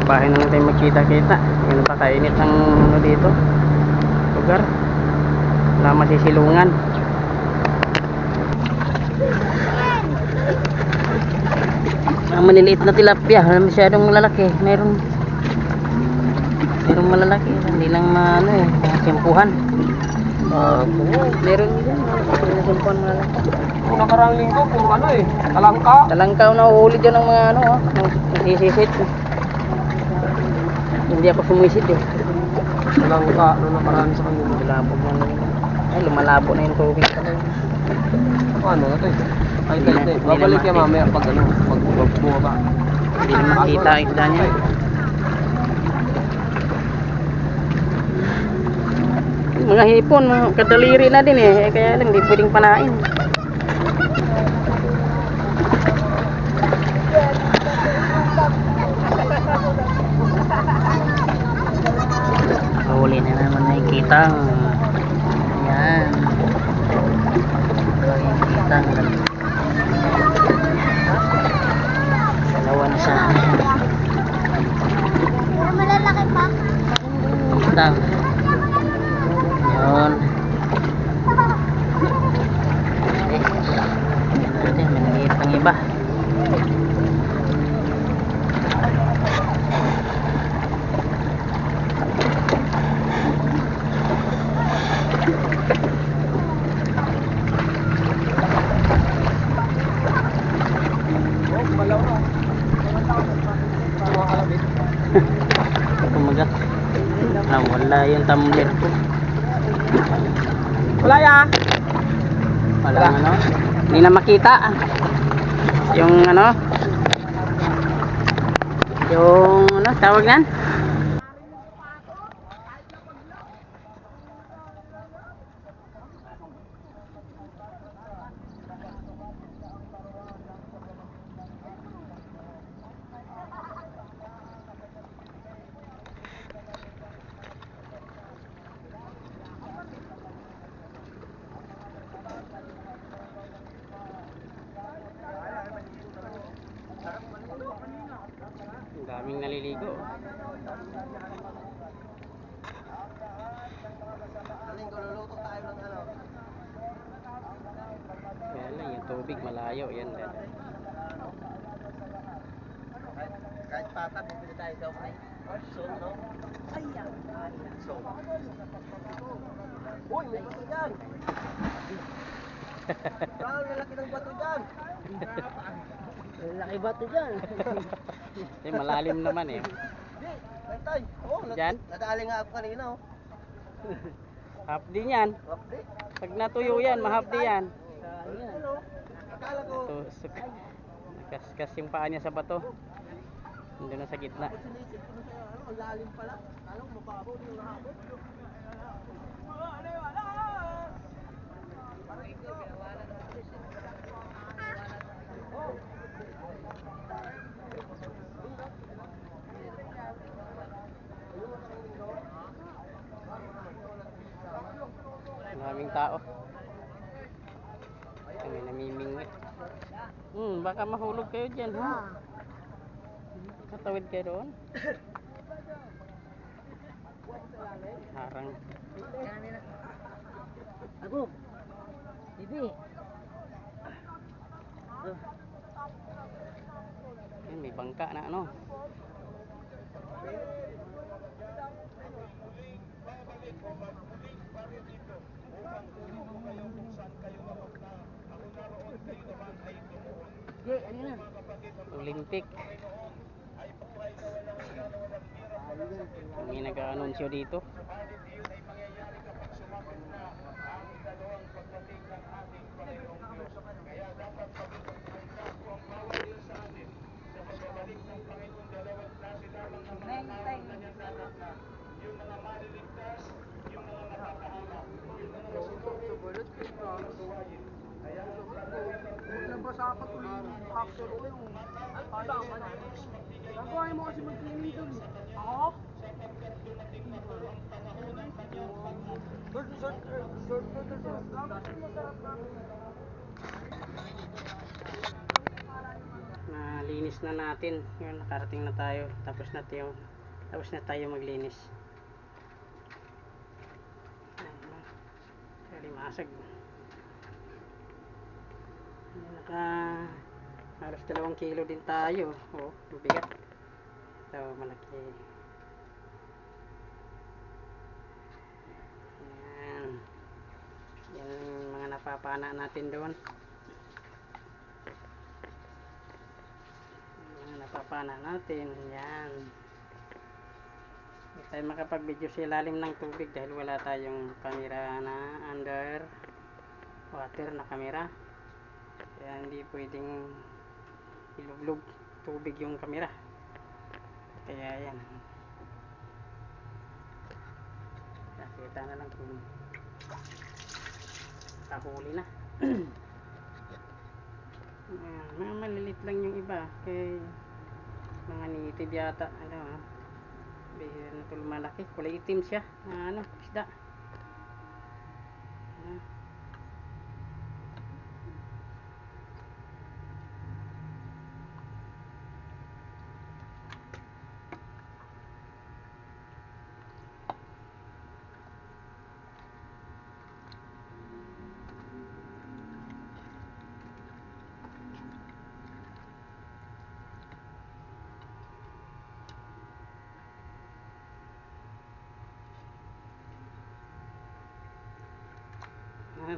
bahay na lang tayo magkita-kita. Yun pa kainit ang ano dito lugar, wala masisilungan. Ang maliliit na tilapia, masyadong malalaki. Merong malalaki, hindi lang ano simpuhan. Meron din simpuhan malalaki. Kung nakarang linggo, kung ano talangka Na uhuli dyan ng mga ano, nasisisit. Hindi ako sumisit eh. talangka, nakaraan sa kanila. Malabo na yun. Ay, lumalabo na yung tubig pala. Ano na ito ay tayo. Babalik yan mamaya pag bumaba. Hindi na makita isda niya. Mga hipon, mga kadaliri na din eh. Kaya lang, hindi pwedeng panain. Huli na naman nakikita. Ayan. Nakikita. Dalawa na sa Malalaki pa. kita. Yun. Natin, maniliit ang iba. Kumagat. Wala yung tumbler ko. Wala yan. Wala ano. Hindi na makita. Yung ano. Yung ano tawag nan? Daming naliligo. Kaya lang yung tubig malayo yan din. Kahit pata, bibili tayo daw kay Son, no? Ayan. Son. Uy, may bato dyan. Lalaki ng bato dyan. Laki bato dyan. Eh, malalim naman eh. Hindi, tay. Oo, Dyan? nadali nga ako kanina, oh. Hapdi yan. Wapdi. Pag natuyo yan, mahapdi yan. Ano? Akala ko, Nakaskas yung paa niya sa bato. Nandun na sa gitna. sinisip ko na sa'yo, ang lalim pala. Akala ko mababaw, hindi yung nahabot. Maraming tao. Kami namimingwit. Baka mahulog kayo dyan, ha? Natawid kayo doon? Harang. Ako. Bibi. Yan, may bangka na ano. Ano na? Olympic. May nag-anunsyo dito. Nabasa pa tuloy yung action ko yung nagawa mo kasi mag-cleaning doon. Ako? Nalinis nilinis na natin. Yun, nakarating na tayo. Tapos na tayo maglinis. Limasag. Naka halos 2 kilo din tayo. Oh, mabigat. Ito, malaki. Yan. Yan yung mga napapana natin doon. Mga napapana natin. Yan. Hindi tayo makapag-video sa ilalim ng tubig dahil wala tayong camera na under water na camera. Kaya hindi pwedeng ilublob tubig yung camera. Kaya yan. Nakita na lang kung kahuli na. Mga malilit lang yung iba. Kaya mga native yata. Ano, bihira na ito malaki. Kulay itim siya. Ano, isda.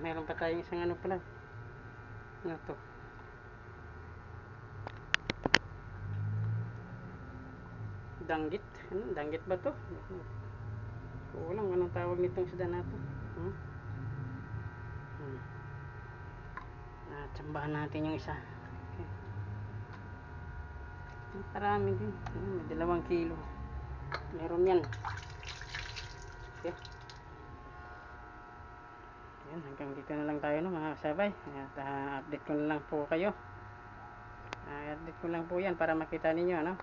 Meron pa tayong isang ano pala. Ano to? Danggit. Danggit ba to? Kulang. Anong tawag nitong isda na to? Tsambahan natin yung isa. Okay. Marami din. May 2 kilo. Meron yan. Okay. Yan, hanggang dito na lang tayo no, mga kasabay. At update ko na lang po kayo. Update ko lang po yan para makita ninyo, no?